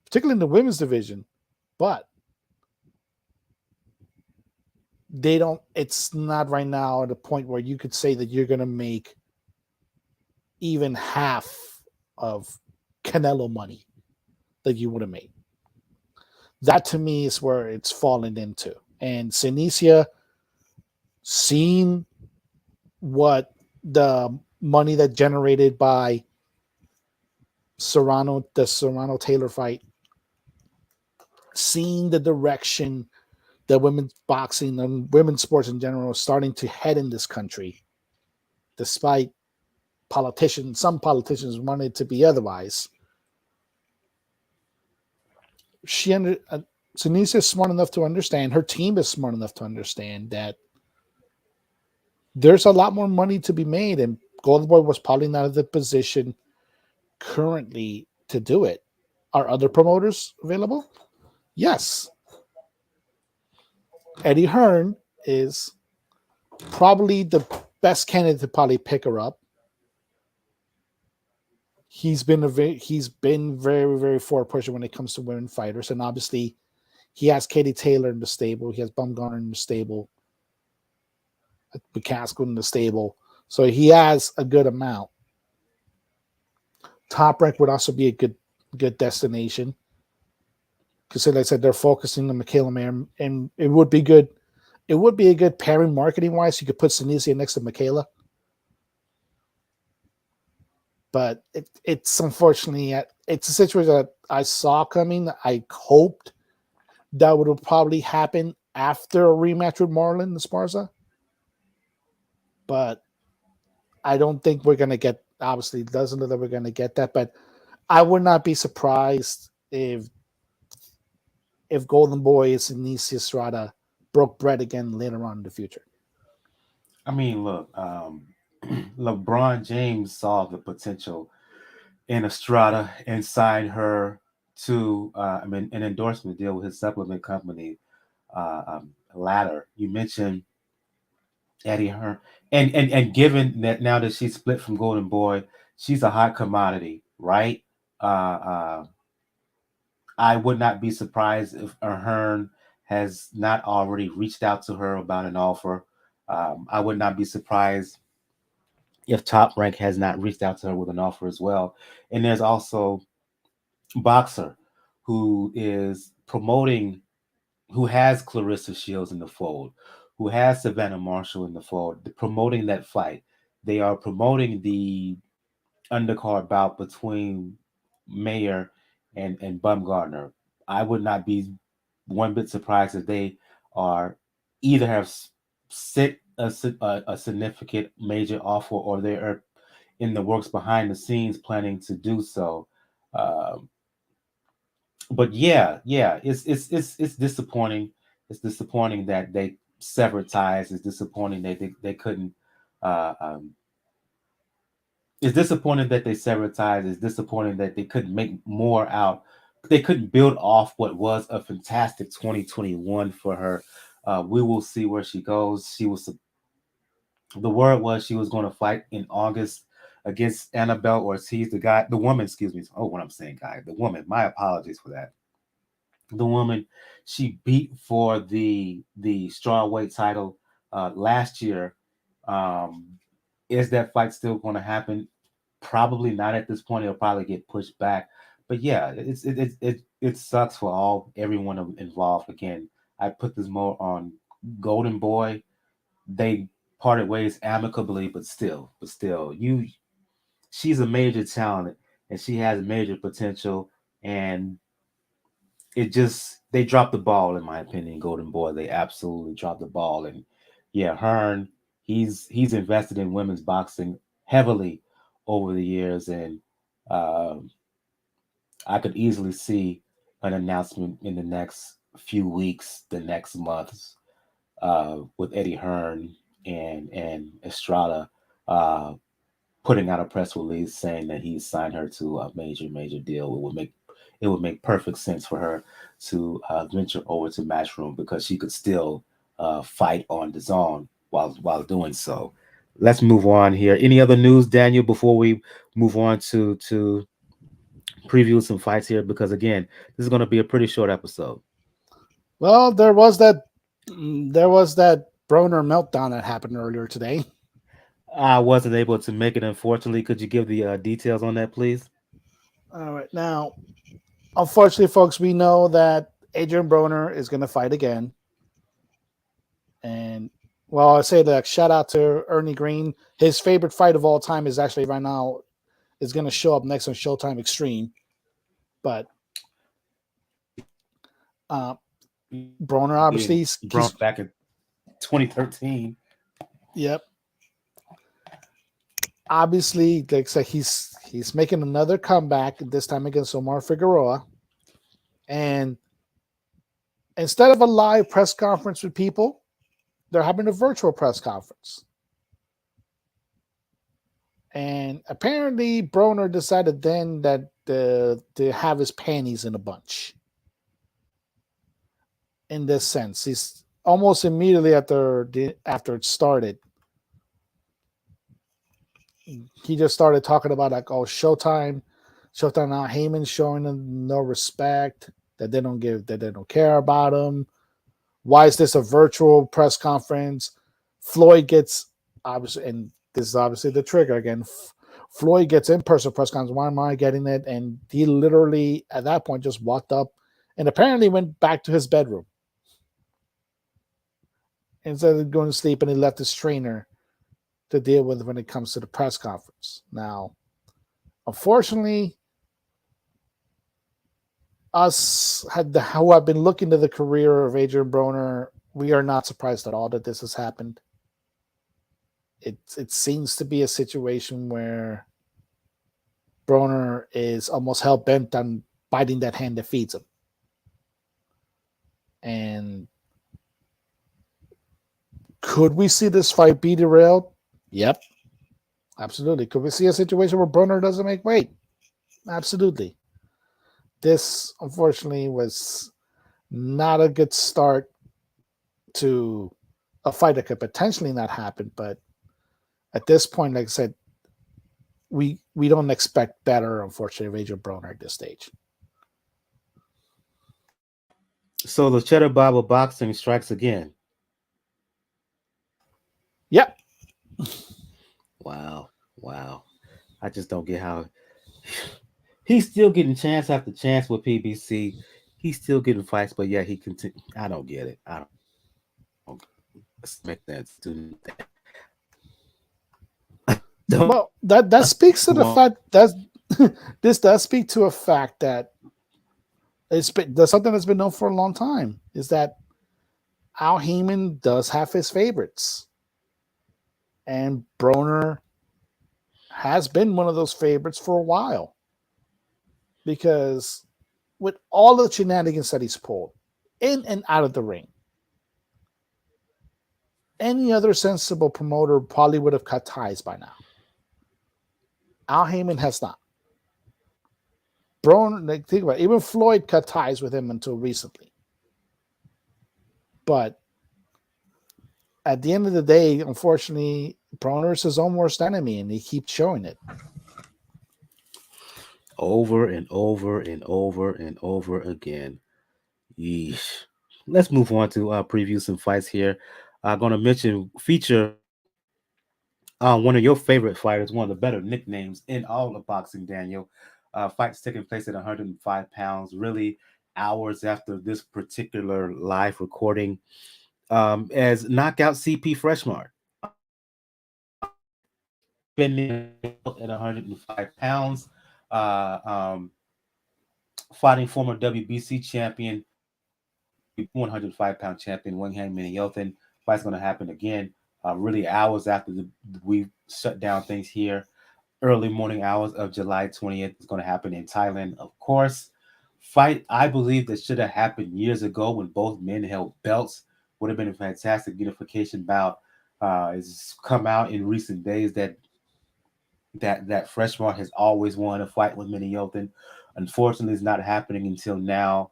particularly in the women's division, but they don't, it's not right now at a point where you could say that you're going to make even half of Canelo money that you would have made. That to me is where it's fallen into. And Seniesa, seeing what the money that generated by the Serrano Taylor fight, seeing the direction that women's boxing and women's sports in general are starting to head in this country, despite some politicians wanted to be otherwise. Seniesa is smart enough to understand, her team is smart enough to understand that there's a lot more money to be made, and Golden Boy was probably not in the position currently to do it. Are other promoters available? Yes. Eddie Hearn is probably the best candidate to probably pick her up. He's been very, very forward pusher when it comes to women fighters, and obviously he has Katie Taylor in the stable, he has Bumgarner in the stable, McCaskill in the stable, so he has a good amount. Top Rank would also be a good destination because, like I said, they're focusing on Michaela Mayer, and it would be good. It would be a good pairing marketing wise. You could put Seniesa next to Michaela, but it's unfortunately it's a situation that I saw coming. I hoped that would probably happen after a rematch with Marlon Esparza, but I don't think we're gonna get. Obviously, it doesn't look like we're gonna get that, but I would not be surprised if Golden Boy and Nietes Estrada broke bread again later on in the future. I mean, look, LeBron James saw the potential in Estrada and signed her to, an endorsement deal with his supplement company, Ladder. You mentioned Eddie Hearn, and given that now that she's split from Golden Boy, she's a hot commodity, right? Uh, I would not be surprised if Hearn has not already reached out to her about an offer. I would not be surprised if Top Rank has not reached out to her with an offer as well. And there's also Boxer, who is promoting, who has Clarissa Shields in the fold, who has Savannah Marshall in the fold, promoting that fight. They are promoting the undercard bout between Mayer and Bumgarner. I would not be one bit surprised if they are either have sent a significant major offer or they are in the works behind the scenes planning to do so. Um, but yeah, it's disappointing. It's disappointing that they severed ties. It's disappointing that they couldn't. Uh, um, it's disappointing that they severed ties. It's disappointing that they couldn't make more out. They couldn't build off what was a fantastic 2021 for her. We will see where she goes. The word was she was going to fight in August against Annabelle Ortiz, the woman, excuse me. Oh, what I'm saying, guy, the woman. My apologies for that. The woman she beat for the strawweight title last year. Um, is that fight still going to happen? Probably not at this point. It'll probably get pushed back. But yeah, it sucks for everyone involved. Again, I put this more on Golden Boy. They parted ways amicably, but still, she's a major talent and she has major potential, and it just they dropped the ball in my opinion. Golden Boy, they absolutely dropped the ball, and yeah, Hearn, he's invested in women's boxing heavily over the years, and um, I could easily see an announcement in the next few weeks, the next months, with Eddie Hearn and Estrada putting out a press release saying that he signed her to a major deal. It would make perfect sense for her to venture over to Matchroom because she could still fight on the zone while doing so. Let's move on here. Any other news, Daniel, before we move on to preview some fights here? Because again, this is going to be a pretty short episode. Well, there was that Broner meltdown that happened earlier today. I wasn't able to make it, unfortunately. Could you give the details on that, please? All right, now, unfortunately, folks, we know that Adrian Broner is going to fight again, and well, I say that shout out to Ernie Green. His favorite fight of all time is actually right now is going to show up next on Showtime Extreme, but uh, Broner obviously Brought back in 2013. yep, obviously like I said, he's making another comeback this time against Omar Figueroa, and instead of a live press conference with people, they're having a virtual press conference. And apparently, Broner decided then that to have his panties in a bunch. In this sense, he's almost immediately after it started, he just started talking about like, oh, Showtime now Heyman showing them no respect, that they don't care about him. Why is this a virtual press conference? Floyd gets obviously, and this is obviously the trigger again. Floyd gets in-person press conference. Why am I getting it? And he literally at that point just walked up and apparently went back to his bedroom instead of going to sleep, and he left his trainer to deal with when it comes to the press conference. Now, unfortunately, who have been looking to the career of Adrian Broner, we are not surprised at all that this has happened. It seems to be a situation where Broner is almost hell bent on biting that hand that feeds him. And could we see this fight be derailed? Yep, absolutely. Could we see a situation where Broner doesn't make weight? Absolutely. This, unfortunately, was not a good start to a fight that could potentially not happen. But at this point, like I said, we don't expect better, unfortunately, of Adrian Broner at this stage. So the Cheddar Bible Boxing strikes again. Yep. Wow. I just don't get how he's still getting chance after chance with PBC. He's still getting fights, but yeah, he continue. I don't get it. I don't make sense to don't Well, that speaks to the want fact that this does speak to a fact that there's something that's been known for a long time is that Al Heyman does have his favorites, and Broner has been one of those favorites for a while because with all the shenanigans that he's pulled in and out of the ring, any other sensible promoter probably would have cut ties by now. Al Heyman has not. Broner, like, think about it, even Floyd cut ties with him until recently. But at the end of the day, unfortunately, Broner is his own worst enemy, and he keeps showing it. over and over and over and over again. Yeesh. Let's move on to preview some fights here. I'm going to feature one of your favorite fighters, one of the better nicknames in all of boxing, Daniel. Fights taking place at 105 pounds, really hours after this particular live recording, as knockout CP Freshmart. Spending at 105 pounds, uh, um, fighting former WBC champion, 105-pound champion Wangeng Meenayothin. Fight's going to happen again, really hours after we shut down things here. Early morning hours of July 20th is going to happen in Thailand, of course. Fight I believe that should have happened years ago when both men held belts. Would have been a fantastic unification bout. It's come out in recent days that Freshmart has always wanted to fight with Meenayothin. Unfortunately, it's not happening until now.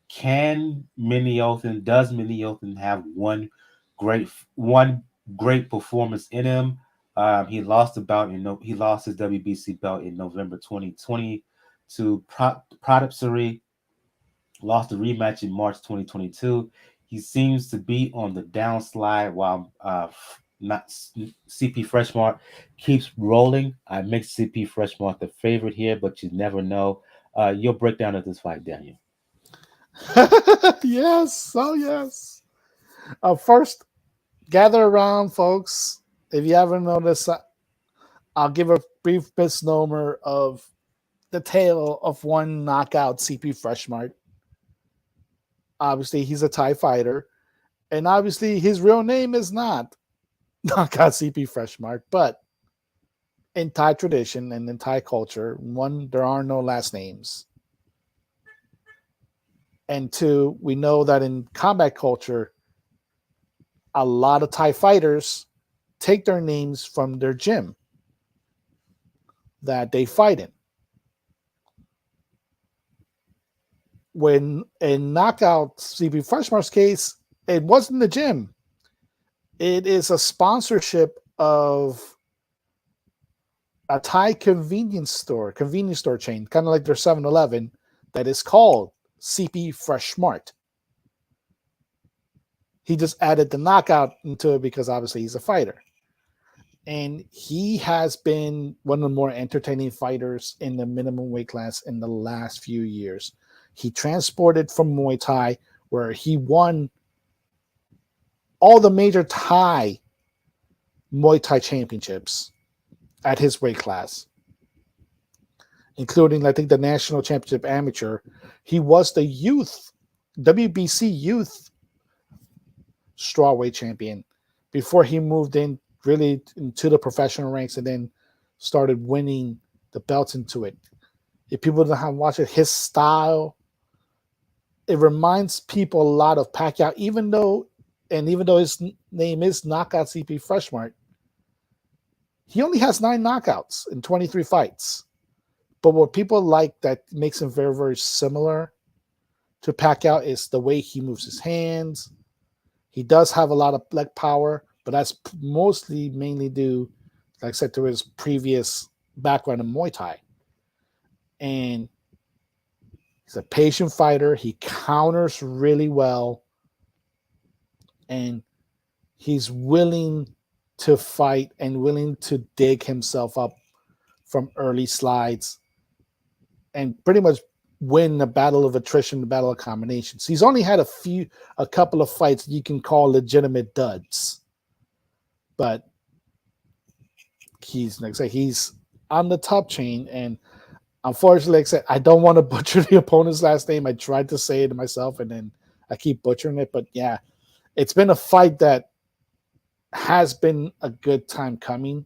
Does Meenayothin have one great performance in him? He lost the bout he lost his WBC belt in November 2020 to Prodipsary, lost the rematch in March 2022. He seems to be on the downslide while not CP Freshmart keeps rolling. I make CP Freshmart the favorite here, but you never know. Your breakdown of this fight, Daniel. Yes, oh yes. First, gather around, folks. If you haven't noticed, I'll give a brief misnomer of the tale of one knockout CP Freshmart. Obviously, he's a Thai fighter, and obviously, his real name is not knockout CP Freshmart, but in Thai tradition and in Thai culture, one, there are no last names. And two, we know that in combat culture, a lot of Thai fighters take their names from their gym that they fight in. When in knockout CP Freshmart's case, it wasn't the gym. It is a sponsorship of a Thai convenience store chain, kind of like their 7-Eleven, that is called CP Freshmart. He just added the knockout into it because obviously he's a fighter. And he has been one of the more entertaining fighters in the minimum weight class in the last few years. He transported from Muay Thai, where he won all the major Thai Muay Thai championships at his weight class, including, I think, the National Championship Amateur. He was the WBC youth strawweight champion before he moved in really into the professional ranks and then started winning the belts into it. If people don't have watched it, his style, it reminds people a lot of Pacquiao, even though his name is Knockout CP Freshmart, he only has 9 knockouts in 23 fights. But what people like that makes him very, very similar to Pacquiao is the way he moves his hands. He does have a lot of leg power, but that's mainly due, like I said, to his previous background in Muay Thai. And he's a patient fighter. He counters really well. And he's willing to fight and willing to dig himself up from early slides and pretty much win the battle of attrition, the battle of combinations. He's only had a couple of fights you can call legitimate duds. But he's on the top chain, and unfortunately, like I said, I don't want to butcher the opponent's last name. I tried to say it myself, and then I keep butchering it. But yeah, it's been a fight that has been a good time coming.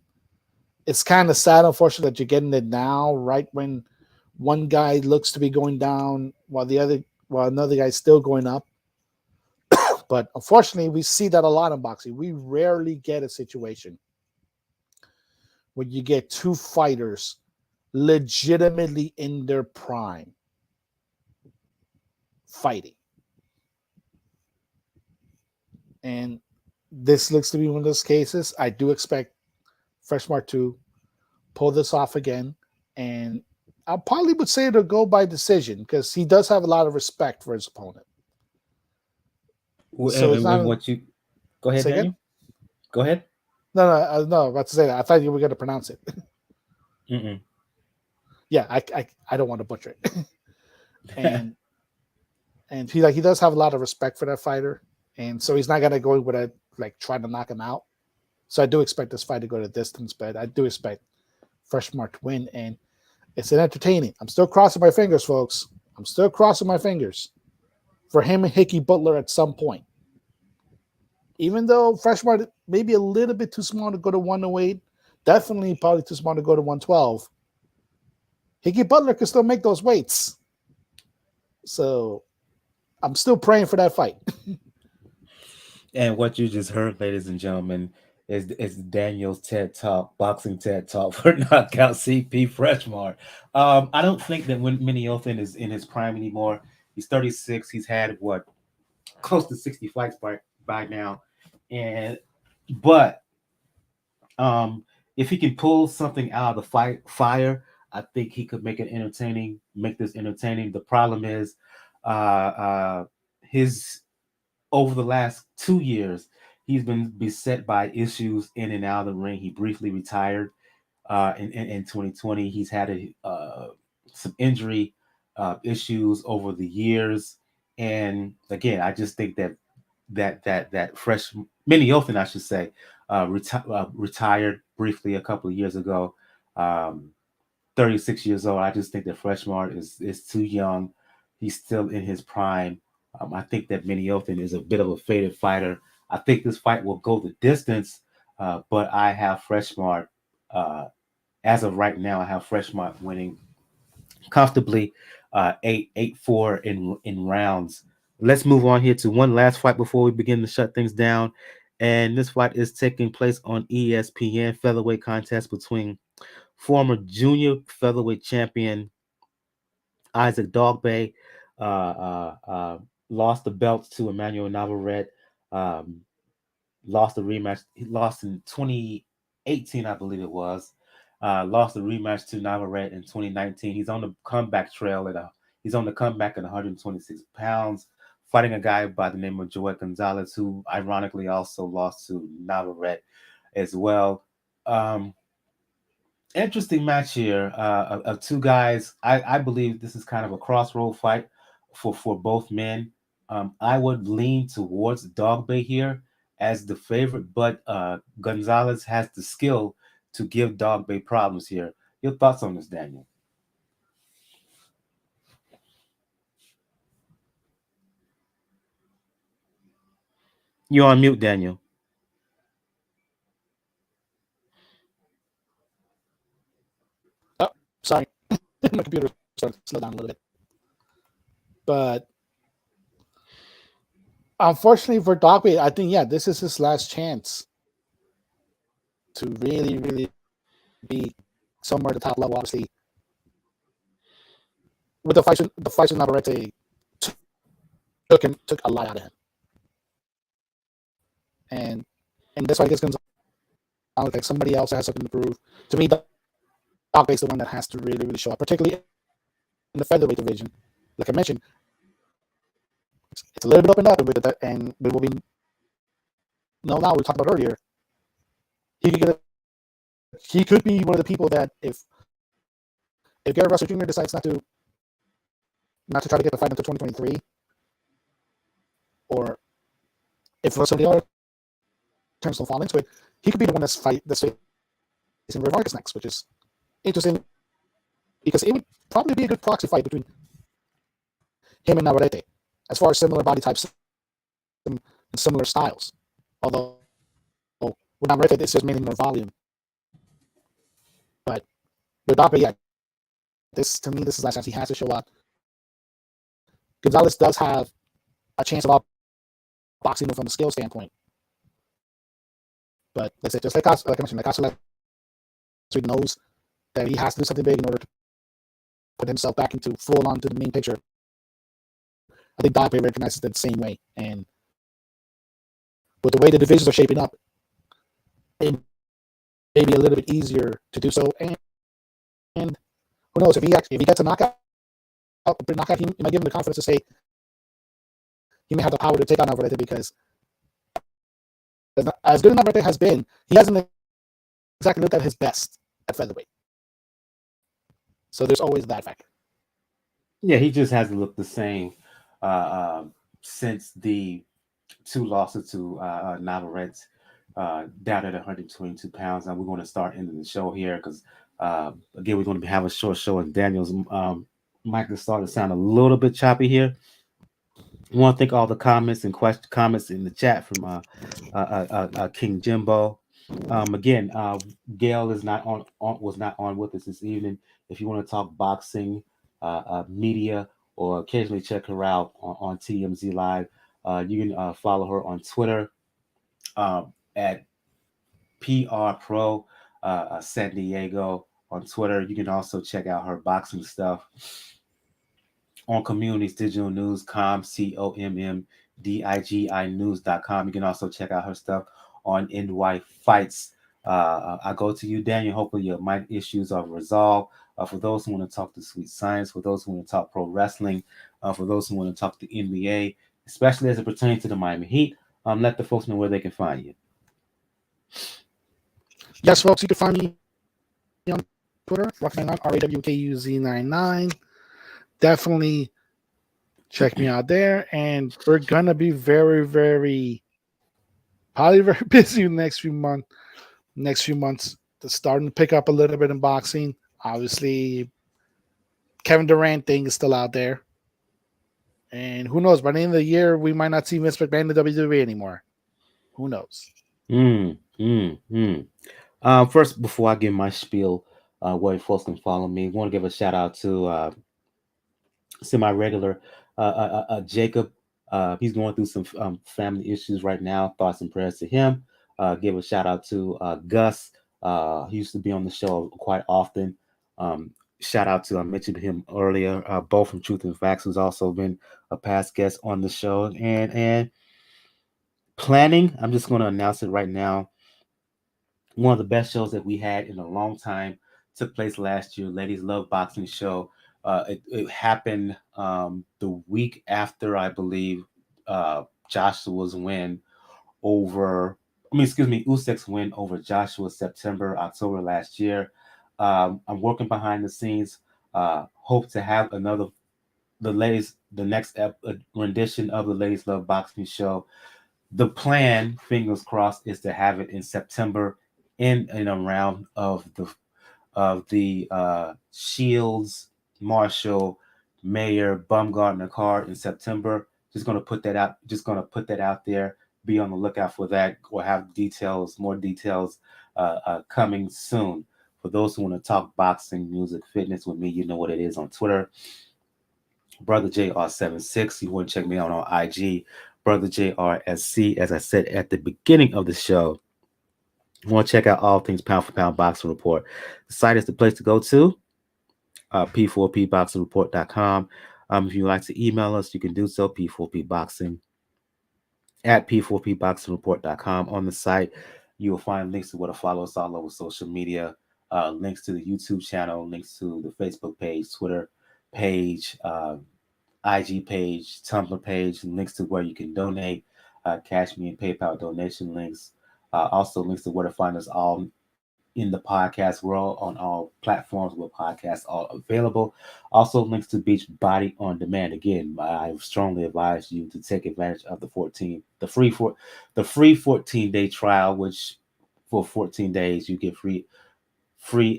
It's kind of sad, unfortunately, that you're getting it now, right when one guy looks to be going down while another guy's still going up. But unfortunately, we see that a lot in boxing. We rarely get a situation when you get two fighters legitimately in their prime fighting. And this looks to be one of those cases. I do expect Freshmart to pull this off again. And I probably would say it'll go by decision because he does have a lot of respect for his opponent. So it's not what you go ahead, Daniel. Again? Go ahead. No, I was about to say that. I thought you were going to pronounce it. Yeah, I don't want to butcher it. and he does have a lot of respect for that fighter, and so he's not going to go with a try to knock him out. So I do expect this fight to go to distance, but I do expect Freshmart to win, and it's an entertaining. I'm still crossing my fingers, folks. I'm still crossing my fingers for him and Hickey Butler at some point. Even though Freshmart may be a little bit too small to go to 108, definitely probably too small to go to 112. Hickey Butler can still make those weights. So I'm still praying for that fight. And what you just heard, ladies and gentlemen, is Daniel's TED Talk, boxing TED Talk for Knockout CP Freshmart. I don't think that when Meenayothin is in his prime anymore. He's 36. He's had what close to 60 fights by now, and but if he can pull something out of the fire, I think he could make it entertaining. Make this entertaining. The problem is, his over the last 2 years, he's been beset by issues in and out of the ring. He briefly retired in 2020. He's had some injury issues over the years, and again, I just think that fresh Meenayothin, I should say, retired briefly a couple of years ago. Um, 36 years old. I just think that Freshmart is too young. He's still in his prime. I think that Meenayothin is a bit of a faded fighter. I think this fight will go the distance, but I have Freshmart. Uh, as of right now, I have Freshmart winning comfortably, 8-4 in rounds. Let's move on here to one last fight before we begin to shut things down. And this fight is taking place on ESPN, featherweight contest between former junior featherweight champion Isaac Dogboe, lost the belts to Emmanuel Navarrete, um, lost the rematch. He lost in 2018, I believe it was. Lost the rematch to Navarrete in 2019. He's on the comeback trail he's on the comeback at 126 pounds, fighting a guy by the name of Joet Gonzalez, who ironically also lost to Navarrete as well. Um, Interesting match here of two guys. I believe this is kind of a crossroad fight for both men. I would lean towards Dogboe here as the favorite, but Gonzalez has the skill to give Dogboe problems here. Your thoughts on this, Daniel? You're on mute, Daniel. Oh, sorry, my computer started to slow down a little bit. But unfortunately for Dogboe, I think this is his last chance to really, really be somewhere at the top level. Obviously, with the fights with Navarrete took a lot out of him, and that's why I guess Gonzalez like somebody else has something to prove. To me, Dogboe is the one that has to really, really show up, particularly in the featherweight division. Like I mentioned, it's a little bit up and up with it, and with what we know now, we talked about earlier. He could get he could be one of the people that if Gary Russell Jr. decides not to try to get the fight until 2023, or if somebody else turns to fall into it, he could be the one that's facing Rey Vargas next, which is interesting because it would probably be a good proxy fight between him and Navarrete as far as similar body types and similar styles. Although with Navarrete, it's just mainly more volume. But with Dogboe, this to me, this is the last chance he has to show up. Gonzalez does have a chance of boxing from a skill standpoint. But let's say, just like I mentioned, like Caso knows that he has to do something big in order to put himself back into full onto the main picture. I think Dogboe recognizes that the same way. And with the way the divisions are shaping up, it may be a little bit easier to do so. And who knows, if he gets a knockout, he might give him the confidence to say he may have the power to take on Navarrete, because as good as Navarrete has been, he hasn't exactly looked at his best at featherweight. So there's always that factor. Yeah, he just hasn't looked the same uh, since the two losses to Navarrete down at 122 pounds. And we're going to start ending the show here because, again, we're going to have a short show, and Daniel's mic is starting to sound a little bit choppy here. I want to thank all the comments and comments in the chat from King Jimbo. Again, Gail is not was not on with us this evening. If you want to talk boxing, media, or occasionally check her out on TMZ Live. You can follow her on Twitter at PR Pro San Diego on Twitter. You can also check out her boxing stuff on Communities Digital News, COMMDIGI News.com. You can also check out her stuff on NY Fights. I go to you, Daniel. Hopefully, your mic issues are resolved. For those who want to talk to Sweet Science, for those who want to talk pro wrestling, for those who want to talk to NBA, especially as it pertains to the Miami Heat, let the folks know where they can find you. Yes, folks, you can find me on Twitter, RAWKUZ99. Definitely check me out there. And we're going to be probably very busy in the next few months. It's starting to pick up a little bit in boxing. Obviously, Kevin Durant thing is still out there. And who knows? By the end of the year, we might not see Vince McMahon in WWE anymore. Who knows? First, before I give my spiel, where folks can follow me, I want to give a shout out to semi-regular Jacob. He's going through some family issues right now. Thoughts and prayers to him. Give a shout out to Gus. He used to be on the show quite often. Shout out to, I mentioned him earlier, Bo from Truth and Facts, who's also been a past guest on the show. And planning, I'm just going to announce it right now. One of the best shows that we had in a long time took place last year, Ladies Love Boxing Show. It happened the week after, I believe, Joshua's win Usyk's win over Joshua September, October last year. I'm working behind the scenes. Hope to have the next rendition of the Ladies Love Boxing Show. The plan, fingers crossed, is to have it in September, in and around of the Shields, Marshall, Mayor, Bumgarner card in September. Just gonna put that out. Just gonna put that out there. Be on the lookout for that. We'll have more details coming soon. For those who want to talk boxing, music, fitness with me, you know what it is on Twitter. Brother JR76. You want to check me out on IG, Brother JRSC. As I said at the beginning of the show, you want to check out all things Pound for Pound Boxing Report. The site is the place to go to, p4pboxingreport.com. If you'd like to email us, you can do so, p4pboxing at p4pboxingreport.com. On the site, you will find links to where to follow us all over social media, links to the YouTube channel, links to the Facebook page, Twitter page, IG page, Tumblr page, links to where you can donate, Cash Me and PayPal donation links, also links to where to find us all in the podcast world on all platforms where podcasts are available. Also links to Beach Body on Demand. Again, I strongly advise you to take advantage of the free 14-day trial, which for 14 days you get free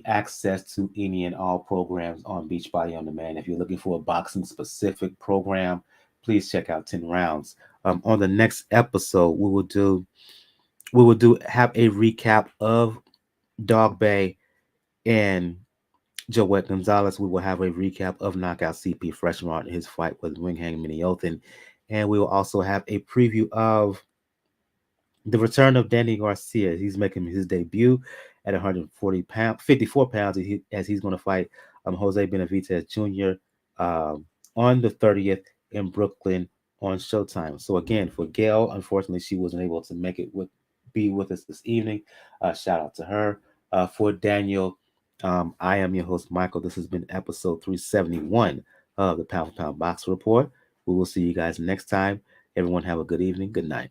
access to any and all programs on Beachbody On Demand. If you're looking for a boxing specific program, please check out 10 Rounds. On the next episode, we will have a recap of Dogboe and Joet Gonzalez. We will have a recap of Knockout CP Freshmart and his fight with Wangeng Meenayothin. And we will also have a preview of the return of Danny Garcia. He's making his debut at 54 pounds, as he's going to fight Jose Benavidez Jr. On the 30th in Brooklyn on Showtime. So again, for Gail, unfortunately, she wasn't able to be with us this evening. Shout out to her. For Daniel, I am your host, Michael. This has been episode 371 of the Pound for Pound Box Report. We will see you guys next time. Everyone have a good evening. Good night.